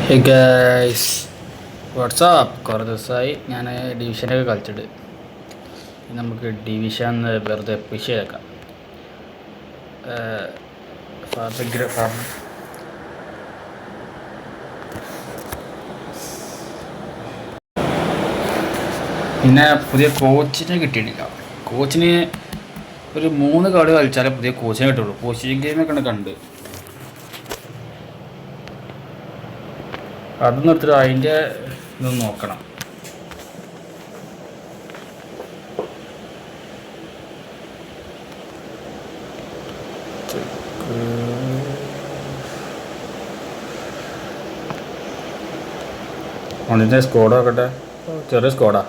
Hey guys, WhatsApp കുറേ ദിവസമായി ഞാൻ ഡിവിഷനൊക്കെ കളിച്ചിട്ട്. നമുക്ക് ഡിവിഷൻ വെറുതെ പുഷ് ചെയ്തേക്കാം. പിന്നെ പുതിയ കോച്ചിനെ കിട്ടിയിട്ടില്ല. കോച്ചിന് ഒരു 3 കളി കളിച്ചാലേ പുതിയ കോച്ചിനെ കിട്ടുള്ളൂ. കോച്ചിങ് ഗെയിമൊക്കെ കണ്ട് അത് നിർത്തിട്ട് അതിൻ്റെ ഇതൊന്ന് നോക്കണം. ഓണിൻ്റെ സ്കോഡ് നോക്കട്ടെ. ചെറിയ സ്കോഡാ.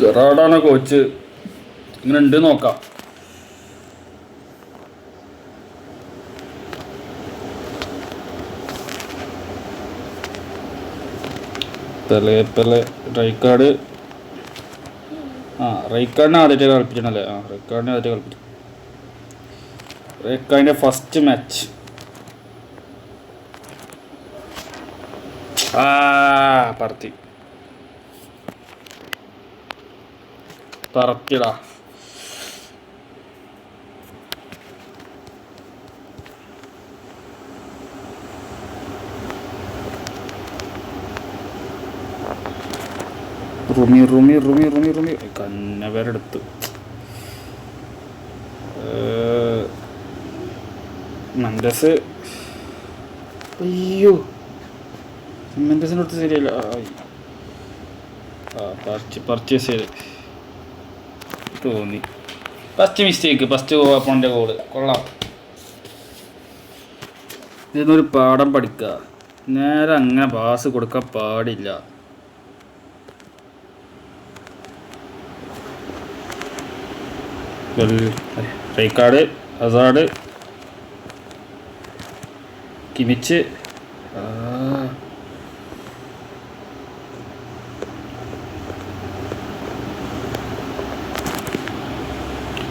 ജെറാർഡാണ് കോച്ച്. ഇങ്ങനെ ഉണ്ട് നോക്കാം. റൈക്കാർഡ് റൈക്കാർഡിനെ ആദ്യമായിട്ട് കളിപ്പിച്ചണല്ലേ. റൈക്കാർഡിനെ ആദ്യമായിട്ട് കളിപ്പിച്ചു. റൈക്കാർഡിൻ്റെ ഫസ്റ്റ് മാച്ച്. പറത്തിടാ. റുമി കന്നവരെടുത്ത് മെൻഡസ്. അയ്യോ, മെൻഡസിൻ്റെ അടുത്ത് ശരിയല്ല. പർച്ചേസ് ചെയ്ത് തോന്നി. ഫസ്റ്റ് മിസ്റ്റേക്ക്, ഫസ്റ്റ് ഓപ്പണിൻ്റെ ഗോള് കൊള്ളാം. ഇതിന്നൊരു പാഠം പഠിക്കുക. നേരെ അങ്ങനെ പാസ് കൊടുക്കാൻ പാടില്ല. Rijkaard, Hazard, Kimmich.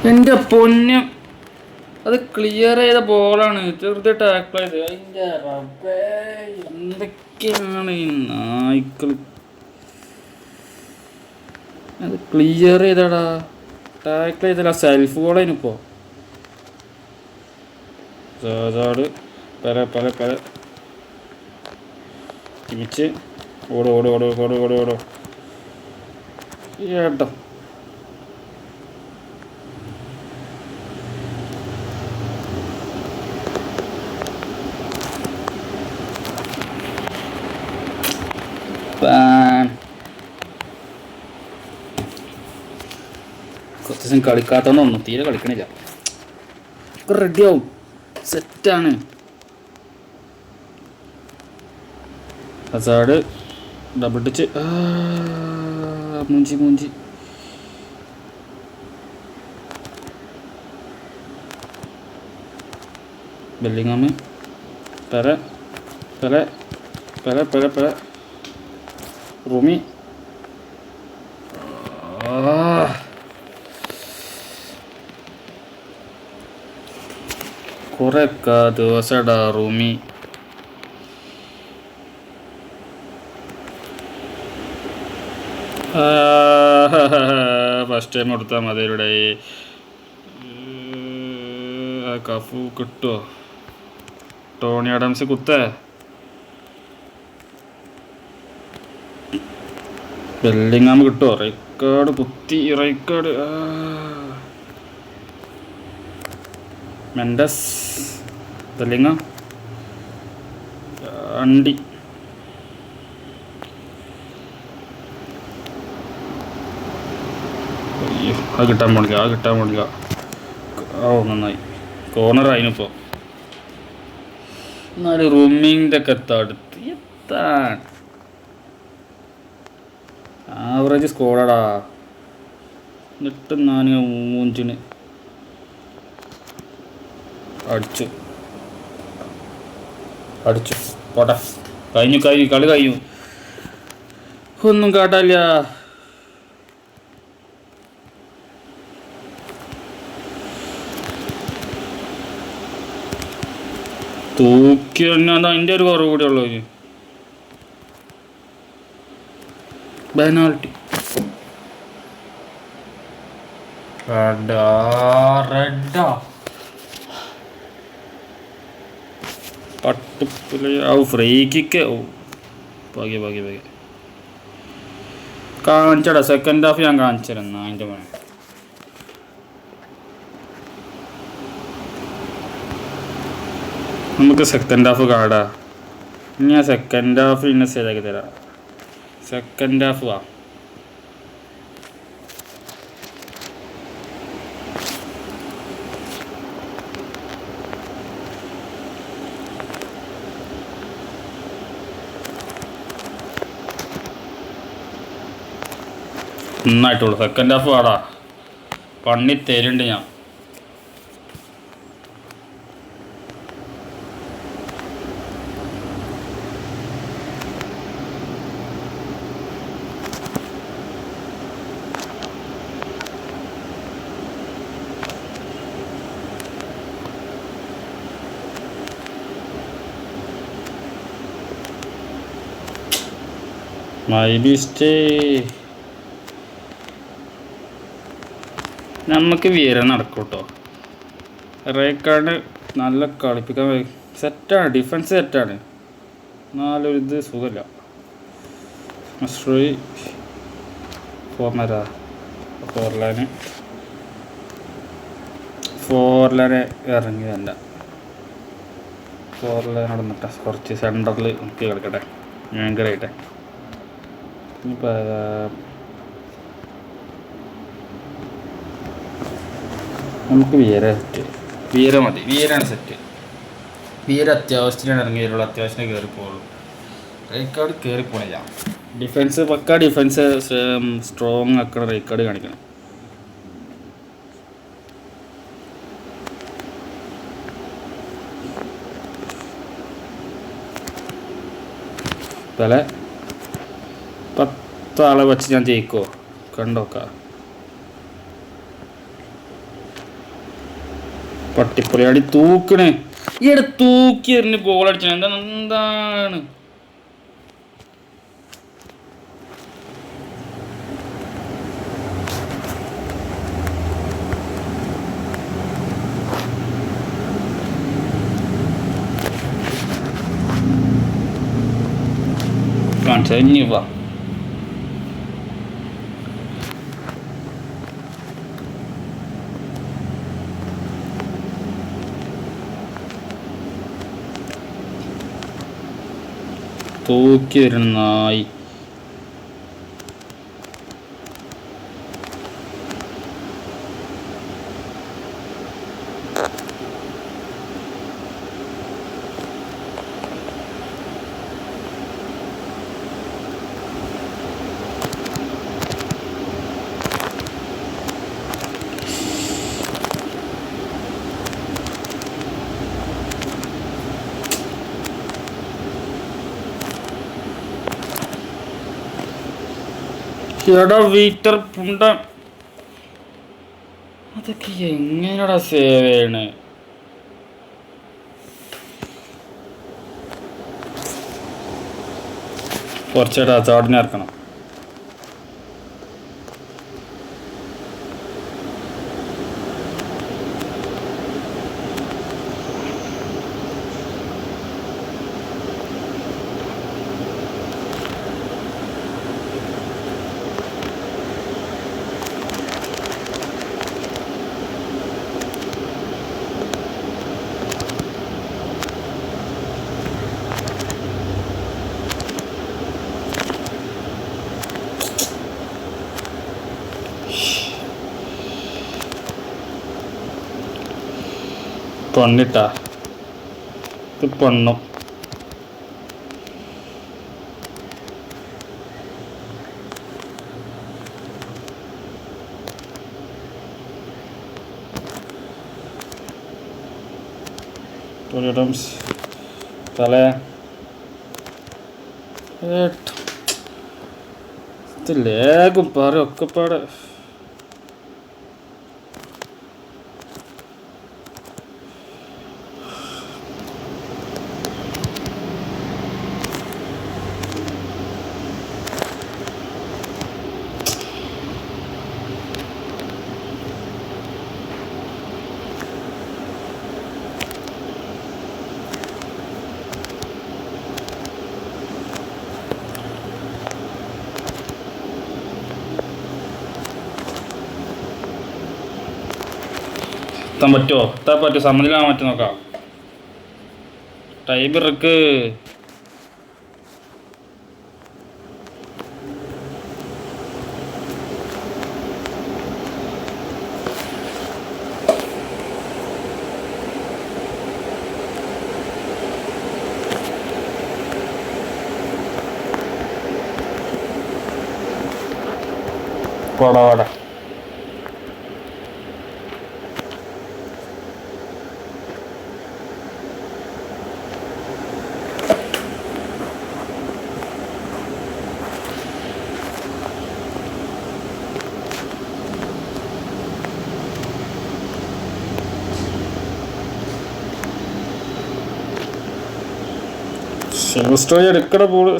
എൻ്റെ പൊന്നും, അത് ക്ലിയർ ചെയ്ത ബോളാണ്. ചെറുതെ ടാക്കിൾ ചെയ്ത്. അതിൻ്റെ റബ്ബേ, എന്തൊക്കെയാണ് ഈ നായ്ക്കൾ. അത് ക്ലിയർ ചെയ്തടാ. ടാക്കിൾ ചെയ്തല്ല, സെൽഫ് ഗോളാണിപ്പോൾ. പല തിരിച്ച് ഓടോ ഏട്ടോ. കുറച്ച് ദിവസം കളിക്കാത്തതൊന്നും തീരെ കളിക്കണില്ല. റെഡിയാവും, സെറ്റാണ്. Hazard double touch. മൂഞ്ചി. ബെല്ലിങ്ങാം. പെല റൂമി. കുറേ ദിവസടാ റൂമി. ഫസ്റ്റ് ടൈം കൊടുത്താൽ മതി. ഇവിടെ കഫു കിട്ടുമോ? ടോണി ആഡംസ് കുത്തേ. ബെല്ലിങ്ങാം കിട്ടുമോ? റൈക്കാർഡ് കുത്തി. Rijkaard Mendes. ബെല്ലിങ്ങാം അണ്ടി. അത് കിട്ടാൻ പാടില്ല. നന്നായി. കോർണറായിനിപ്പോൾ. എന്നാലും റൂമിൻ്റെ ഒക്കെ തടുത്ത് എത്താൻ ആവറേജ് സ്കോഡാടാ. എന്നിട്ട് ഞാൻ മൂഞ്ചിന് അടിച്ചു പോട്ടെ. കഴിഞ്ഞു കളി കഴിഞ്ഞു. ഒന്നും കാട്ടാല്ല. തൂക്കി അത് അതിൻ്റെ ഒരു കുറവ് കൂടെ ഉള്ളൂ. പെനാൾട്ടി റെഡാ പട്ടിപ്പിളി. Free kick. ഭാഗ്യ കാണിച്ചടാ. സെക്കൻഡ് ഹാഫ് ഞാൻ കാണിച്ചു തരാം. അതിൻ്റെ മോനെ നമുക്ക് സെക്കൻഡ് ഹാഫ് കാടാ. ഞാൻ സെക്കൻഡ് ഹാഫ് പിന്നെ ശരിയാക്കി തരാം. സെക്കൻഡ് ഹാഫ് വാ. നന്നായിട്ടുള്ളൂ. സെക്കൻഡ് ഹാഫ് വാടാ. പണി തരുന്നുണ്ട് ഞാൻ. My mistake. നമുക്ക് വീര നടക്കും കേട്ടോ. റേക്കാർഡ് നല്ല കളിപ്പിക്കാൻ സെറ്റാണ്. ഡിഫൻസ് സെറ്റാണ്. എന്നാലൊരു ഇത് സുഖമില്ല. ശ്രീ ഫോർലാന് ഇറങ്ങിയതല്ല. ഫോർലാൻ നടന്നിട്ടെ കുറച്ച് സെൻറ്ററിൽ നോക്കി കളിക്കട്ടെ. ഭയങ്കരമായിട്ടെ. ഇനിയിപ്പോൾ നമുക്ക് വീര മതി. വീരാണ് സെറ്റ്. വീര അത്യാവശ്യത്തിനാണ് ഇറങ്ങി വരുള്ളൂ. അത്യാവശ്യം കയറിപ്പോളൂ. റേക്കാർഡ് കയറിപ്പോണില്ല. ഡിഫൻസ് പക്ക ഡിഫൻസ് സ്ട്രോങ് ആക്കണം. റേക്കാർഡ് കാണിക്കണം. പല 10 ആളെ വെച്ച് ഞാൻ ജയിക്കോ കണ്ടോക്കാം. പട്ടിപ്പൊളിയാടി തൂക്കണേ. ഈയിടെ തൂക്കി എറിഞ്ഞ് ഗോളടിച്ചാൽ എന്താണ് കാണിച്ചത്. ഇനി വാ. തൂക്കി വരുന്ന നായി. എടാ വീറ്റർ പുണ്ട. അതൊക്കെ എങ്ങനെയാടാ സേവ് ചെയ്യണേ? കുറച്ചേടാ ചാടിനെ ഇറക്കണം. പണിട്ടാ ഇത് പണ്ണും. ടോണി അഡംസ് തല ലേഗും പറയും ഒക്കെപ്പാടെ. എത്താൻ പറ്റുമോ? എത്താൻ പറ്റുമോ? സമനിലാവാൻ പറ്റും നോക്കാം. Tie break. വാടാ വാടാ. സ്റ്റോയി എടുക്കട പോള്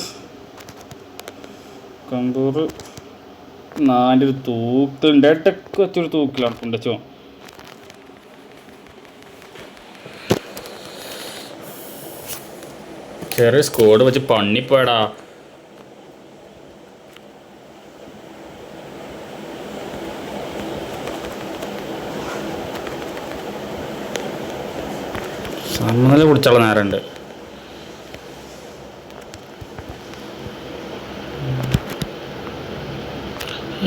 കമ്പൂർ 4 തൂക്കുണ്ട്. ഏട്ടൊക്കെ വെച്ചൊരു തൂക്കിലാണ് കൊണ്ടച്ചോ. ചെറിയ സ്കോഡ് വെച്ച് പണിപ്പോയടാ. സമനില പിടിച്ചുള്ള നേരമുണ്ട്.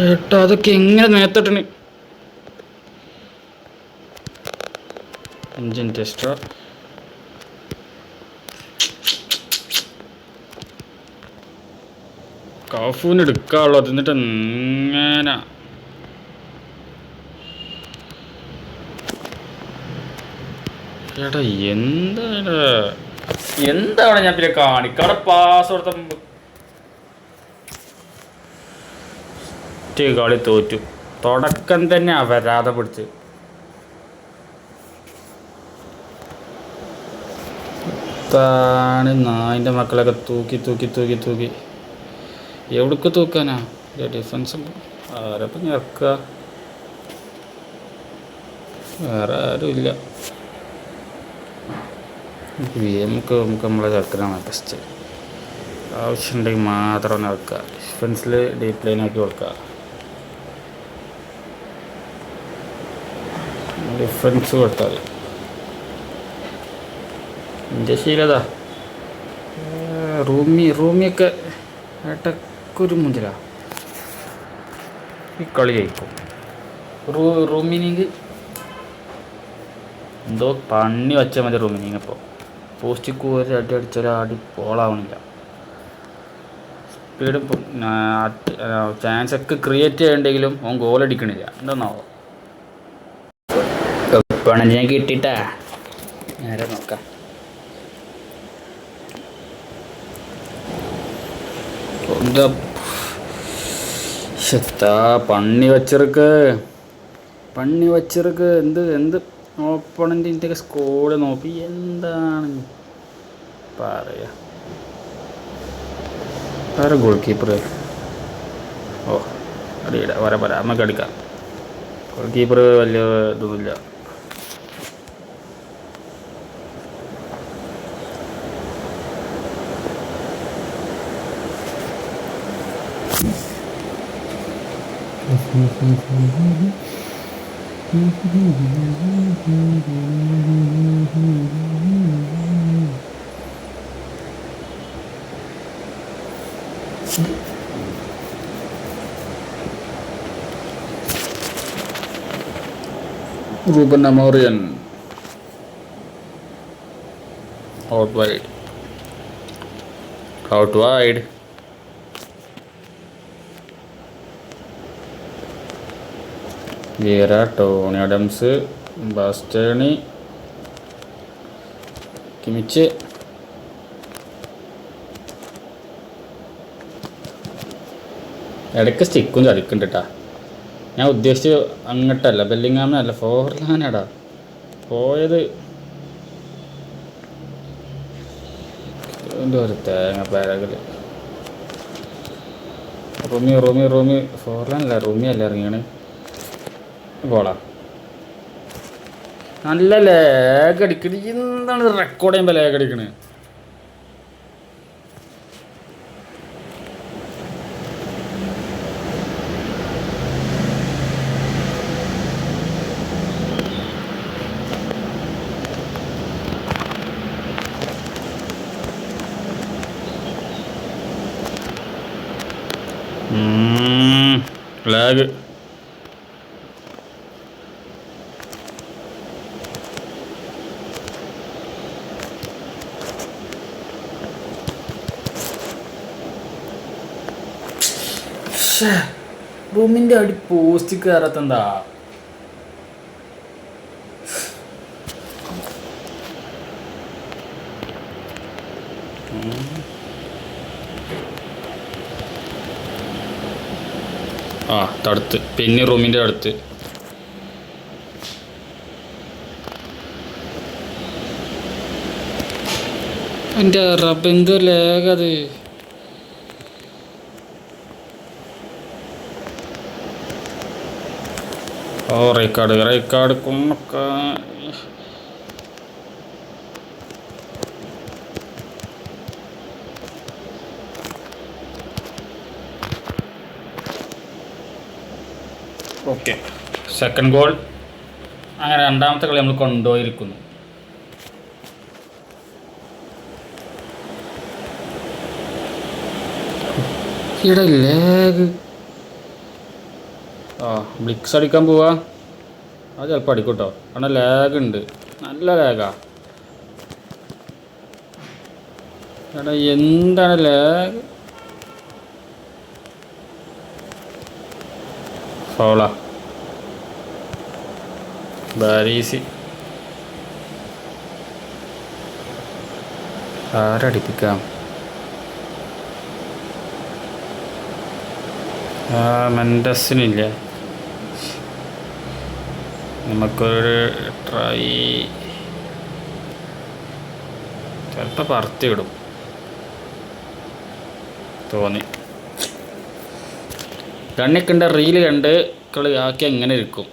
ഏട്ടാ അതൊക്കെ എങ്ങനെ നേരത്തോട്ടിന് എൻജിൻ ടെസ്റ്റർ. കാഫൂന് എടുക്കാനുള്ളത് എന്നിട്ട് എങ്ങനെ ഏട്ടാ എന്താണ് ഞാൻ പിന്നെ കാണിക്കാടെ പാസ് കൊടുത്ത കളി തോറ്റു. തുടക്കം തന്നെ അവരാതെ പിടിച്ച് ാണ് നായിൻ്റെ മക്കളൊക്കെ തൂക്കി തൂക്കി തൂക്കി തൂക്കി എവിടേക്ക് തൂക്കാനാ? ഡിഫൻസ് ആരപ്പം ഇറക്കുക? വേറെ ആരും ഇല്ല. നമുക്ക് നമ്മളെ ചെറുക്കനാണ് ബെസ്റ്റ്. ആവശ്യമുണ്ടെങ്കിൽ മാത്രം ഇറക്കുക. ഡിഫൻസിൽ ഡീപ്പ് ലൈനാക്കി കൊടുക്കുക. ഡിഫറൻസ് കൊടുത്താൽ എൻ്റെ ശീലതാ. റൂമിയൊക്കെ ഏട്ടക്കൊരു മുഞ്ചലാ. ഈ കളി ജയിക്കും. റൂമിനിങ് എന്തോ പണി വച്ചാൽ മതി. റൂമിനിങ് ഇപ്പോൾ പോസ്റ്റ് കോരി അടി അടിച്ചാൽ അടി പോളാവണില്ല. സ്പീഡ് ചാൻസൊക്കെ ക്രിയേറ്റ് ചെയ്യണ്ടെങ്കിലും അവൻ ഗോളടിക്കണില്ല. എന്താന്നാവോ? പണം ഞാൻ കിട്ടിട്ടാ നേരെ നോക്കാം. പണി വച്ചിருக்கு എന്ത് ഓപ്പണൻറ്റിൻ്റെ സ്കോഡ് നോക്കി എന്താണ് പറയാ. വേറെ ഗോൾ കീപ്പർ അടിയില്ല. വരാം നമുക്ക് അടിക്കാം. ഗോൾ കീപ്പർ വലിയ ഇതൊന്നുമില്ല. Ruben Amorim out wide. Vieira, Tony Adams, Bastoni, Kimmich ഇടയ്ക്ക് സ്റ്റിക്കും ചതിക്കുന്നുണ്ട് കേട്ടാ. ഞാൻ ഉദ്ദേശിച്ച് അങ്ങോട്ടല്ല, ബെല്ലിങ്ങാമല്ല, ഫോർലാനാടാ പോയത്. ഒരു തേങ്ങ ബാഗിൽ റൂമി ഫോർലാനല്ല, റൂമി അല്ല ഇറങ്ങിയാണ്. പോളാ നല്ല ലാഗ് അടിക്കണ. എന്താണ് റെക്കോർഡ് ചെയ്യുമ്പോൾ ലാഗ് അടിക്കണേ? ലാഗ് റൂമിൻ്റെ അടി പോസ്റ്റ് കയറത്തെന്താ? ആ തടുത്ത് പിന്നെ റൂമിൻ്റെ അടുത്ത് എൻ്റെ റബ്ബ് എന്തോ ലേഖത്. ഓ റൈക്കാട് കൊന്നൊക്ക ഓക്കെ. Second goal. അങ്ങനെ രണ്ടാമത്തെ കളി നമ്മൾ കൊണ്ടുപോയിരിക്കുന്നു. ഇവിടെ ലാഗ്. ആ ബ്ലിക്സ് അടിക്കാൻ പോവാ. അത് ചിലപ്പോൾ അടിക്കും കേട്ടോ, കാരണം ലാഗ് ഉണ്ട്, നല്ല ലാഗാ. എടാ എന്താണ് ലാഗ്? ഫൗളാ. ബാരീസി ആരടിപ്പിക്കാം? മെൻഡസിനില്ലേ? നമുക്കൊരു ട്രൈ. ചിലപ്പോൾ പറത്തി വിടും തോന്നി. കണ്ണിക്കണ്ട റീല് കണ്ട് കളി ആക്കി എങ്ങനെ ഇരിക്കും?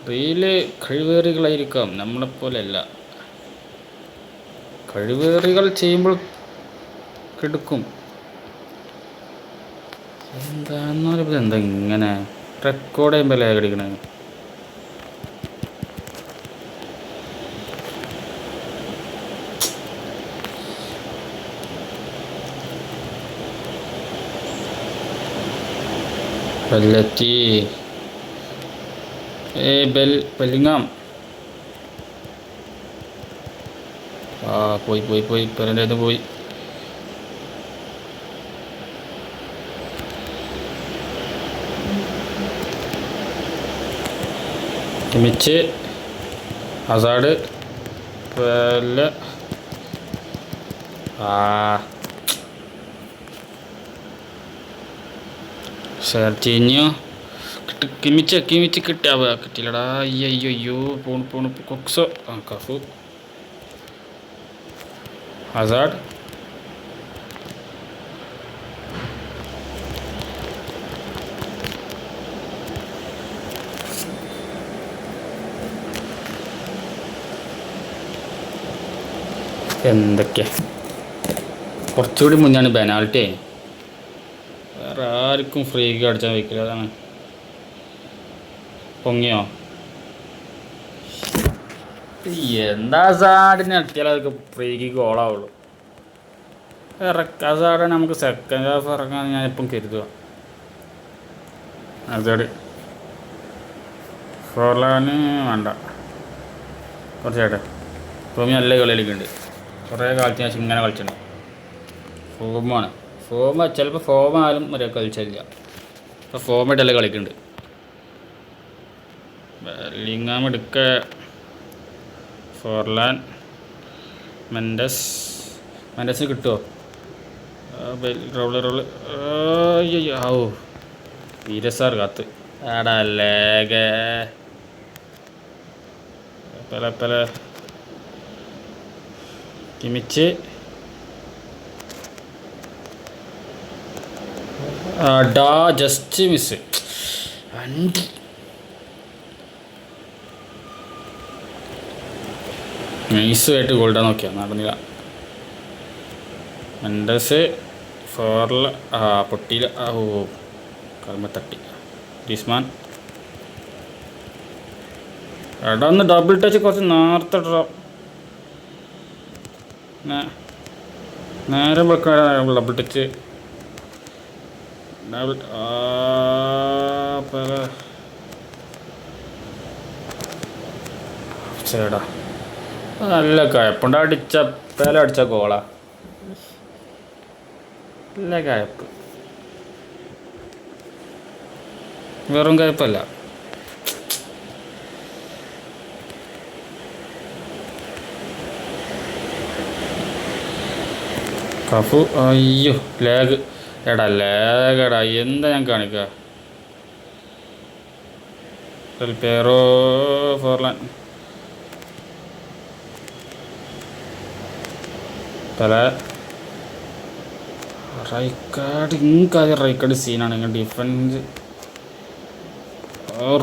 റീല് കഴിവേറികളായിരിക്കാം, നമ്മളെപ്പോലെയല്ല. കഴിവേറികൾ ചെയ്യുമ്പോൾ കെടുക്കും. എന്താണെന്നാലും എന്താ ഇങ്ങനെ റെക്കോർഡ് ചെയ്യുമ്പോൾ ലാഗ് അടിക്കണേ? ബെല്ലറ്റി ബെല്ലിങ്ങാം. ആ പോയി പെരൻ്റെ പോയി. Kimmich, Hazard, Serginho. കിമിച്ച് കിട്ടില്ലടാ. അയ്യോ പോണു കൊക്സോ. ആ കഫു. ഹസാർഡ്, എന്തൊക്കെ കുറച്ചുകൂടി മുന്നാണ് പെനാൽറ്റി. വേറെ ആർക്കും ഫ്രീ കിക്ക് അടിച്ചാൽ വയ്ക്കില്ല. അതാണ് പൊങ്ങിയോ? എന്താ സാഡിനെ അടിച്ചാൽ അതൊക്കെ ഫ്രീ കിക്ക് ഗോളാവുള്ളൂ. അസാഡാണ് നമുക്ക് സെക്കൻഡ് ഹാഫ് ഇറങ്ങാൻ ഞാനിപ്പം കരുതുക. അസാഡ് ഫോർലാന് വേണ്ട, കുറച്ചായിട്ട് ടോമി നല്ല കളി കളിക്കുന്നുണ്ട്. കുറേ കാലത്തിന് ശേഷം ഇങ്ങനെ കളിച്ചിട്ടുണ്ട്. ഫോമാണ് ചിലപ്പോൾ ഫോമായാലും ഒരേ കളിച്ചില്ല. ഇപ്പോൾ ഫോമായിട്ടല്ലേ കളിക്കുന്നുണ്ട്. ബെല്ലിങ്ങാം എടുക്ക ഫോർലാൻ, മെൻഡസ്. മെൻഡസിന് കിട്ടുമോ? റോള് ഓ വീരസാർ കാത്ത് ആടാ ലേഗ പല കിമിച്ച്. ആടാ ജസ്റ്റ് മിസ്. വണ്ടി നൈസുമായിട്ട് ഗോൾഡാ നോക്കിയാ നടന്നില്ല. മെൻഡസ് ഫോറിൽ പൊട്ടിയില്ല. ഓ കളമ തട്ടി. ഗ്രീസ്മാൻ എടാ ഒന്ന് ഡബിൾ ടച്ച് കുറച്ച് നേരത്തെ നേരെ വെക്കാൻ ഡബിൾ ടച്ച്. ഡബിൾ ചേടാ നല്ല കയപ്പുണ്ട്. അടിച്ച അടിച്ച ഗോളാ. നല്ല കയപ്പ്, വെറും കയപ്പല്ല. കഫു അയ്യോ ലാഗ്. ലാഗടാ എന്താ ഞാൻ കാണിക്കുക. പേരോ ഫോർലാൻ പല റൈക്കാർഡ്. ഇങ്ങാദ്യം റൈക്കാർഡ് സീനാണ്. ഇങ്ങനെ ഡിഫൻസ്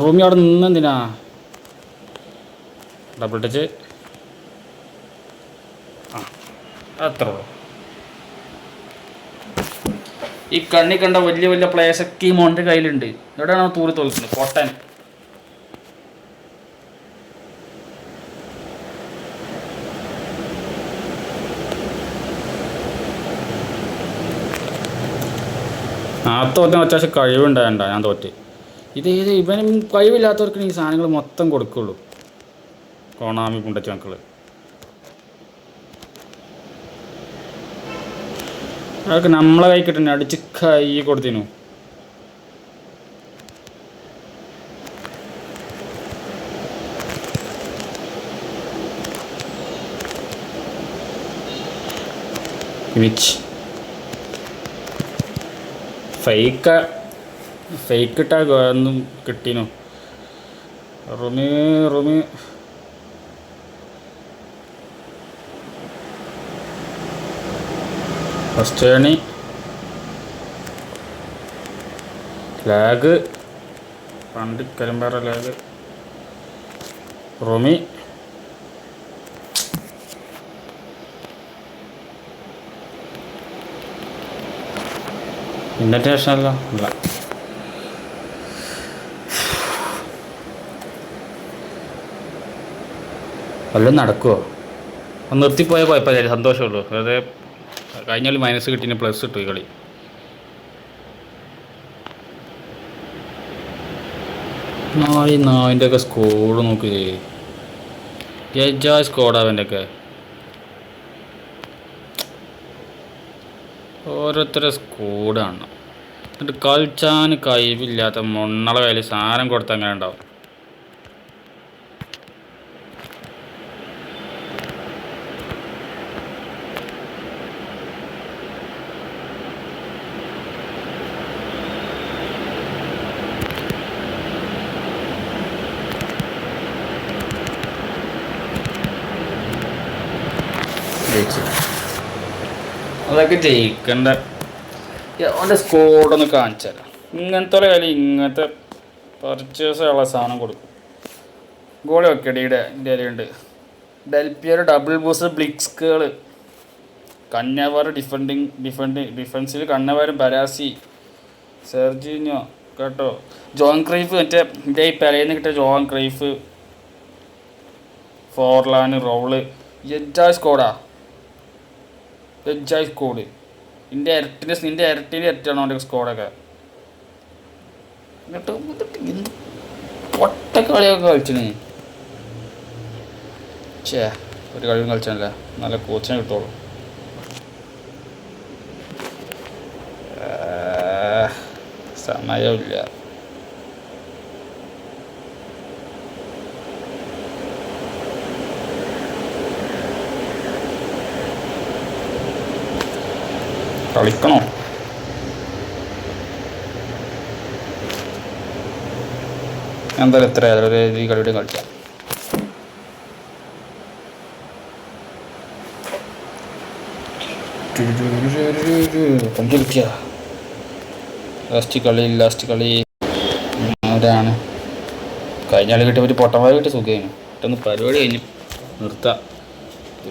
റൂമി അവിടെ നിന്നെന്തിനാ ഡബിൾ ടച്ച്. അത്ര ഈ കണ്ണി കണ്ട വലിയ വലിയ പ്ലേയേഴ്സൊക്കെ ഈ മോൻ്റെ കയ്യിലുണ്ട്. എവിടെയാണോ തൂറി തോൽക്കുന്നത് പൊട്ടൻ. ആ തോറ്റാൻ അത്യാവശ്യം കഴിവുണ്ടായണ്ട. ഞാൻ തോറ്റ്. ഇതേത് ഇവനും കഴിവില്ലാത്തവർക്ക് ഈ സാധനങ്ങൾ മൊത്തം കൊടുക്കുള്ളൂ. കോണാമി പുണ്ടച്ച മക്കള് അതൊക്കെ നമ്മളെ കൈ കിട്ടണേ. അടിച്ച് കൈ കൊടുത്തിനു. ഫേക്ക് ഇട്ടാ ഒന്നും കിട്ടീനു. റുമി ഫസ്റ്റ് ലാഗ് പണ്ട് കരിമ്പാറ ലാഗ്. റുമി ഇന്നത്തെ ശേഷമല്ലോ ഇല്ല. വല്ലതും നടക്കുമോ? ഒന്ന് നിർത്തിപ്പോയാൽ കുഴപ്പമില്ല, സന്തോഷമുള്ളൂ. അതായത് കഴിഞ്ഞ കളി മൈനസ് കിട്ടിയ പ്ലസ് കിട്ടും ഈ കളി. നായിൻ്റെ ഒക്കെ സ്കോഡ് നോക്കി. സ്കോഡാ അവൻ്റെ ഒക്കെ. ഓരോരുത്തരുടെ സ്കോഡാണ്. എന്നിട്ട് കളിച്ചാൻ കഴിവില്ലാത്ത മൊണ്ണളെ കയ്യിൽ സാധനം കൊടുത്ത് അങ്ങനെ ഉണ്ടാവും. അതൊക്കെ ജയിക്കണ്ട. അവൻ്റെ സ്കോഡൊന്ന് കാണിച്ചു തരാം. ഇങ്ങനത്തെ കളി ഇങ്ങനത്തെ പർച്ചേസുള്ള സാധനം കൊടുക്കും. ഗോളി വെക്കടിയുടെ എൻ്റെ കയ്യിലുണ്ട്. ഡെൽപിയർ ഡബിൾ ബൂസ് ബ്ലിക്സ്കൾ. കന്യാവാർ ഡിഫൻസിൽ കണ്ണവാരും പരാസി സെർജിഞ്ഞോ കേട്ടോ. ജോൺ ക്രൈഫ് മറ്റേ എൻ്റെ ഈ പെരയിൽ നിന്ന് കിട്ടിയ John Cruyff, Forlan, role. എജ്ജാ Skoda. എജ്ജായി squad. നിൻ്റെ ഇരട്ടിയാണോ അവൻ്റെ സ്കോഡൊക്കെ. എന്നിട്ട് പൊട്ട കളിയൊക്കെ കളിച്ചിന്. ഒരു കളിയും കളിച്ചാനല്ല, നല്ല കോച്ചിനെ കിട്ടുള്ളൂ. സമയമില്ല. കളിക്കണോ? എന്തായാലും എത്ര ഈ കളിയുടെ കളിക്കാം. ലാസ്റ്റ് കളി ആരാണ്? കഴിഞ്ഞ കളി കിട്ടിയ പറ്റി പൊട്ടന്മാർ കിട്ടിയ സുഖമായിരുന്നു. പെട്ടെന്ന് പരിപാടി കഴിഞ്ഞ് നിർത്താം.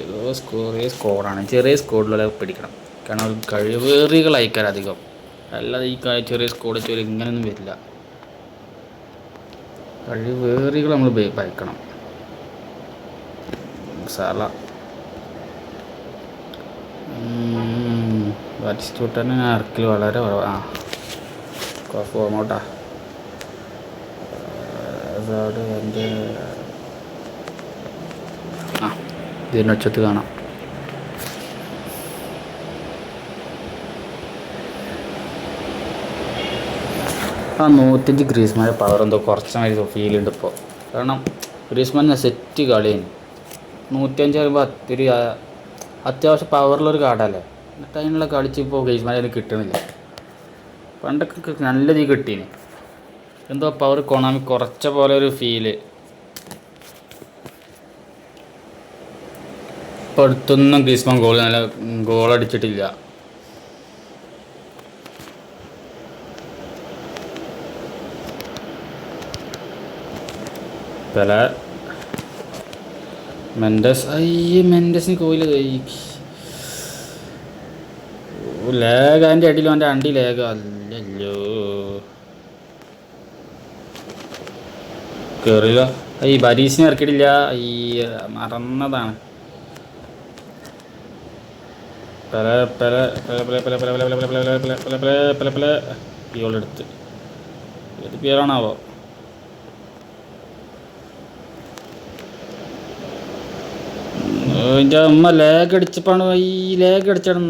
ഏതോ സ്കോറാണ്. ചെറിയ സ്കോഡിലുള്ള പിടിക്കണം. കാരണം കഴിവേറികൾ അയക്കാൻ അധികം, അല്ലാതെ ഈ ചെറിയ സ്കോഡ് ഇങ്ങനെയൊന്നും വരില്ല. കഴിവേറികൾ നമ്മൾ ഭയക്കണം. സാല ബാറ്റിസ്റ്റൂട്ടനെ ഇറക്കൽ വളരെ കുറവാണ്. ഫോമോട്ടാ എൻ്റെ ഇതിനൊച്ചത്ത് കാണാം. ആ 105 ഗ്രീസ്മാൻ്റെ പവർ എന്തോ കുറച്ചായി ഫീലുണ്ട് ഇപ്പോൾ. കാരണം ഗ്രീസ്മാൻ സെറ്റ് കളിയാണ്. 105 പറയുമ്പോൾ ഒത്തിരി അത്യാവശ്യം പവറുള്ളൊരു കാർഡല്ലേ. എന്നിട്ട് അതിനുള്ള കളിച്ച് ഇപ്പോൾ ഗ്രീസ്മാൻ അതിന് കിട്ടുന്നില്ല. പണ്ടൊക്കെ നല്ല രീതി കിട്ടീന്. എന്തോ പവർ കൊണാമി കുറച്ച പോലെ ഒരു ഫീല്. ഇപ്പോൾ അടുത്തൊന്നും ഗ്രീസ്മാൻ നല്ല ഗോളടിച്ചിട്ടില്ല. പല മെൻഡസിന് കോയില് ലേഖ അതിൻ്റെ അടിയിലും അവൻ്റെ അണ്ടി ലേഖ അല്ലല്ലോ കയറില്ല. ഈ ബരീസിനെ ഇറക്കിയിട്ടില്ല. ഈ മറന്നതാണ്. ഇയോളെടുത്ത് ഏത് പേരാണാവോ? എൻ്റെ അമ്മ ലേഗ് അടിച്ചപ്പാണ്. ഈ ലേഗ് അടിച്ചാണ്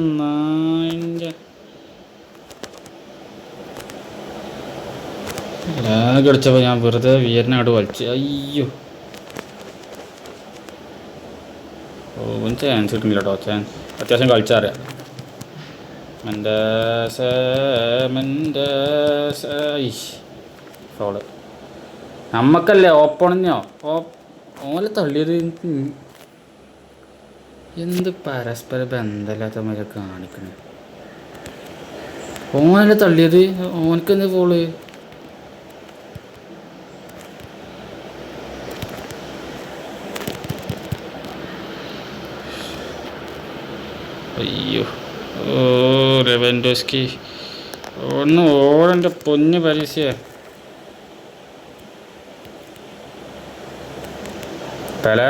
ലേഗ് അടിച്ചപ്പോൾ ഞാൻ വെറുതെ വിയറിനോട് വലിച്ച്. അയ്യോ ചാൻസ് കിട്ടുന്നില്ല കേട്ടോ. ചാൻസ് അത്യാവശ്യം കളിച്ചറിയാം. ഫൗള് നമ്മക്കല്ലേ ഓപ്പോണോ? ഓലെ തള്ളിയത് എന്ത് പരസ്പര ബന്ധമില്ലാത്ത മാതിരി കാണിക്കണേ. ഓനല്ലേ തള്ളിയത്, ഓനക്കെന്ത് ഫോള്? അയ്യോ ലെവൻഡോസ്കി ഒന്ന് ഓടൻ്റെ പൊന്ന് പരീക്ഷ. പല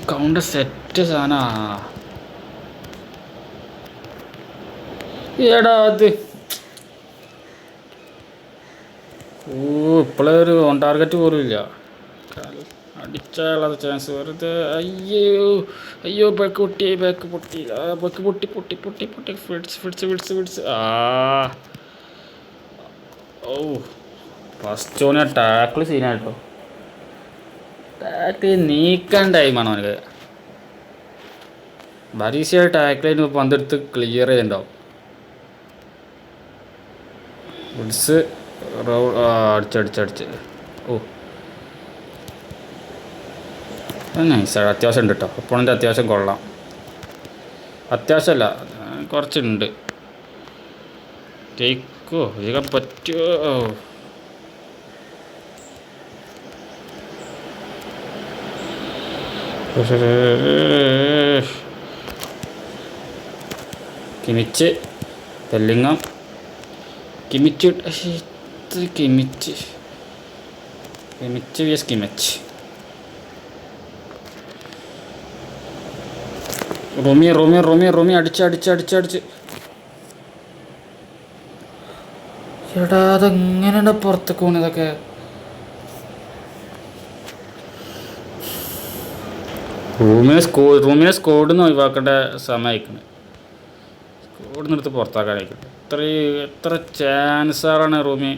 കൗണ്ടർ സെറ്റ് സാധനാ. ഏടാ അത് ഇപ്പോഴേ ഒരു ഓൺ ടാർഗറ്റ് പോലും ഇല്ല. അടിച്ചാലുള്ള ചാൻസ് വെറുതെ. അയ്യോ ബാക്ക് പൊട്ടി ഫിറ്റ്സ്. ഫസ്റ്റ് ഓനെ ടാക്കിൾ സീനായിട്ടോ. ടാക്കിൾ നീക്കാൻ ടൈമാണ് അവനക്ക്. ബരീസിയ ടാക്കിളിന് പന്തെടുത്ത് ക്ലിയർ ചെയ്യണ്ടാവും. ഫിറ്റ്സ് അടിച്ച് നൈസാണ്. അത്യാവശ്യം ഉണ്ട് കേട്ടോ. ഒപ്പോണൻ്റെ അത്യാവശ്യം കൊള്ളാം. അത്യാവശ്യമല്ല, കുറച്ചുണ്ട്. ജയിക്കോ ജയിക്കാൻ പറ്റുമോ? കിമിച്ച് ബെല്ലിങ്ങം കിമിച്ച് വിയസ് കിമിച്ച് റോമി അടിച്ച്. എടാ അതെങ്ങനെയാണ് പുറത്തേക്ക് പോകുന്നതൊക്കെ? റൂമിനെ സ്കോഡിൽ ഒഴിവാക്കേണ്ട സമയമായിക്കണ്. സ്കോഡിൽ നിന്നെടുത്ത് പുറത്താക്കാനായിക്കട്ടെ. എത്ര ചാൻസാണ് റൂമി.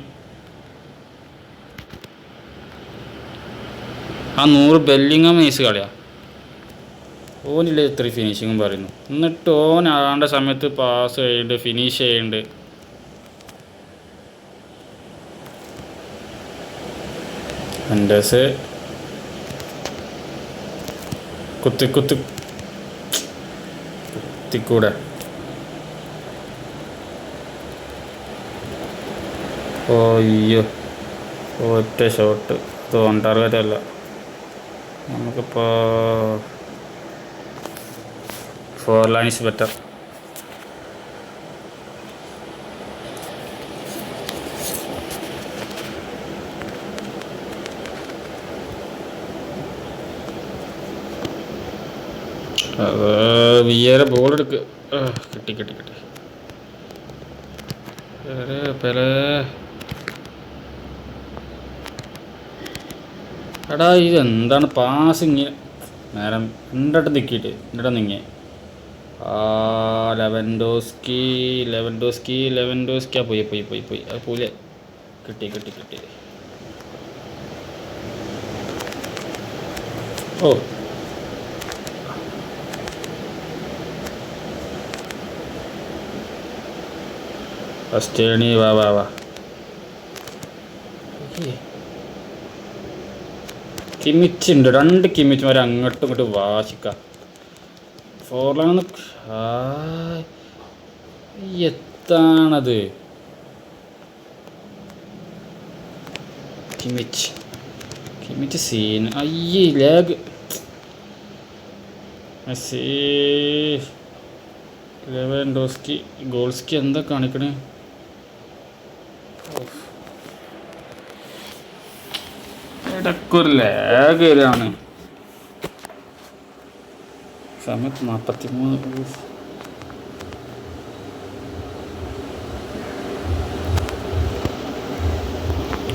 ആ 100 ബെല്ലിങ്ങം നൈസ് കളിയാ. ഓനില്ല ഇത്ര ഫിനിഷിങ്ങും പറയുന്നു. എന്നിട്ട് ഓൻ ആണ്ട സമയത്ത് പാസ് ചെയ്യുന്നുണ്ട്, ഫിനിഷ് ചെയ്യുന്നുണ്ട്. മെൻഡസ് കുത്തിക്കൂടെ. അയ്യോ ഒറ്റ ഷോട്ട്. ഇത് ഓൺ ടാർഗറ്റ് അല്ല. നമുക്കിപ്പോൾ 4 ലൈൻസ് ബെറ്റർ. വിയറെ ബോൾ എടുക്ക്. കിട്ടി. എടാ ഇതെന്താണ് പാസിങ് നേരം രണ്ടോട്ട് നിൽക്കിയിട്ട് എന്നിട്ട് നീങ്ങി. ലെവൻഡോസ്കി പോയി അത് പോലെ കിട്ടി. ഓ ഫസ്റ്റേണി വാ. കിമിച്ചുണ്ട്, 2 കിമിച്ചുമാർ അങ്ങോട്ടും ഇങ്ങോട്ടും വാശിക്കാം. 4 ലൈനൊന്ന് എത്താണത്. Kimmich scene. അയ്യേ ലാഗ്. ലെവൻഡോസ്കി ഗോൾസ്കി എന്താ കാണിക്കണേ? ഇടയ്ക്കൊരു ലാഗ് വരികയാണ്. സമയത്ത് 43.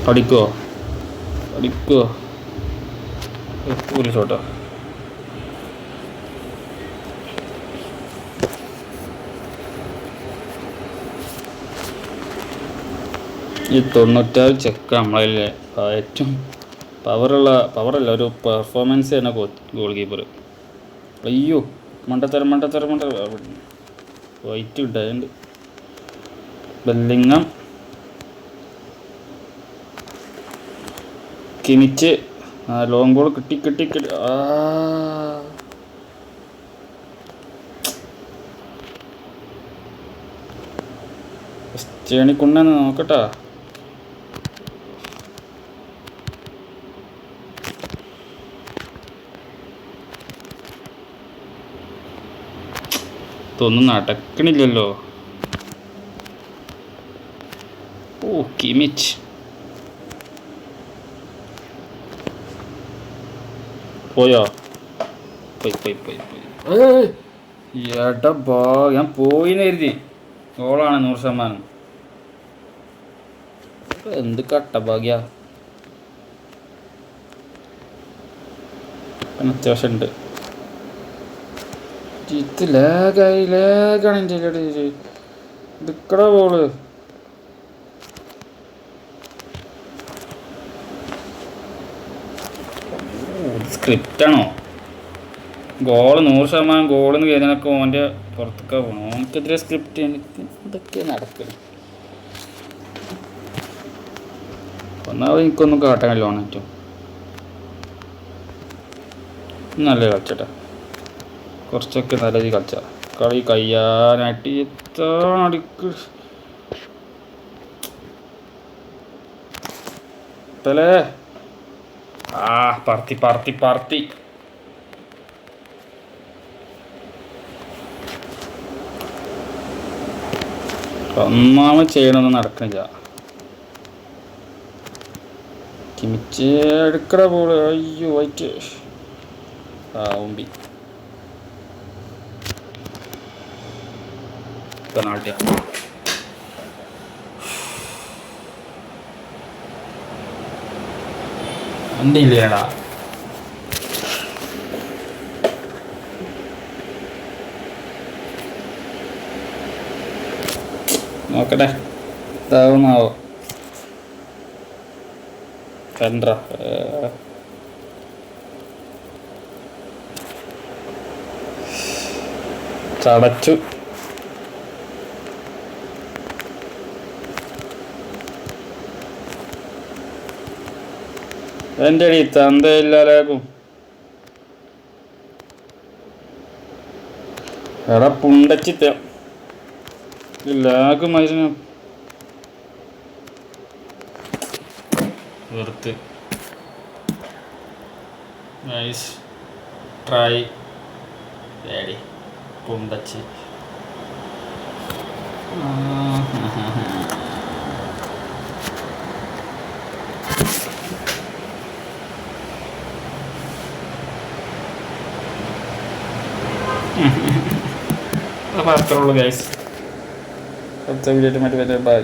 അടിക്കോ ഒരു ഷോട്ടോ. ഈ 96 ചെക്ക് നമ്മളതിലെ ഏറ്റവും പവറല്ല ഒരു പെർഫോമൻസ് തന്നെ ഗോൾ കീപ്പർ. അയ്യോ മണ്ടത്തരം വൈറ്റ് ഇട്ടുണ്ട്. ബെല്ലിങ്ങം, കിമിച്ച് ലോങ് ബോൾ കിട്ടി. ചേണിക്കുണ്ണന്ന് നോക്കട്ടാ. ഇതൊന്നും നടക്കണില്ലല്ലോ. ഓ കിമിച്ച് പോയോ? പോയി. ഏട്ടാ ഞാൻ പോയിന്ന് കരുതി. ഗോളാണ് 100%. എന്ത് കട്ടഭാഗ്യ. അത്യാവശ്യം ഉണ്ട്. ഇത് ലാഗാണ് എൻ്റെ ദിക്കട ബോള്. സ്ക്രിപ്റ്റാണോ? ഗോള് 100% ഗോളെന്ന് കരുതാനൊക്കെ ഓൻ്റെ പുറത്തൊക്കെ പോകണം. ഓനക്കെതിരെ സ്ക്രിപ്റ്റ് ഇതൊക്കെ നടക്കണം. ഒന്നാമത് എനിക്കൊന്നും കാട്ടാനല്ലോ ഓണേറ്റവും നല്ല കളിച്ചേട്ടാ. കുറച്ചൊക്കെ നല്ല രീതിയിൽ കളിച്ച കളി കഴിയാനായിട്ട് എത്ര അടിക്ക് പെലേ. പറത്തി ഒന്നാമത് ചെയ്യണമെന്ന് നടക്കണില്ല. കിമിച്ച് എടുക്കട പോള്. അയ്യോ വൈറ്റ് ഉമ്പി പെനാൾട്ടിയ. വണ്ടിയില്ലേടാ. നോക്കട്ടെ ഇതാവുന്നാവോ. കണ്ടാ ചടച്ചു. എൻ്റെ അടി തന്തയില്ലാലാകും. എടാ പുണ്ടച്ചിത്ത ലാഗ് മരുന്ന് വെറുത്ത്. നൈസ് ട്രൈ ഡാഡി പുണ്ടച്ചി. അപ്പോൾ അത്രേ ഉള്ളൂ ഗൈസ്. അടുത്ത വീഡിയോ മറ്റു ബൈ.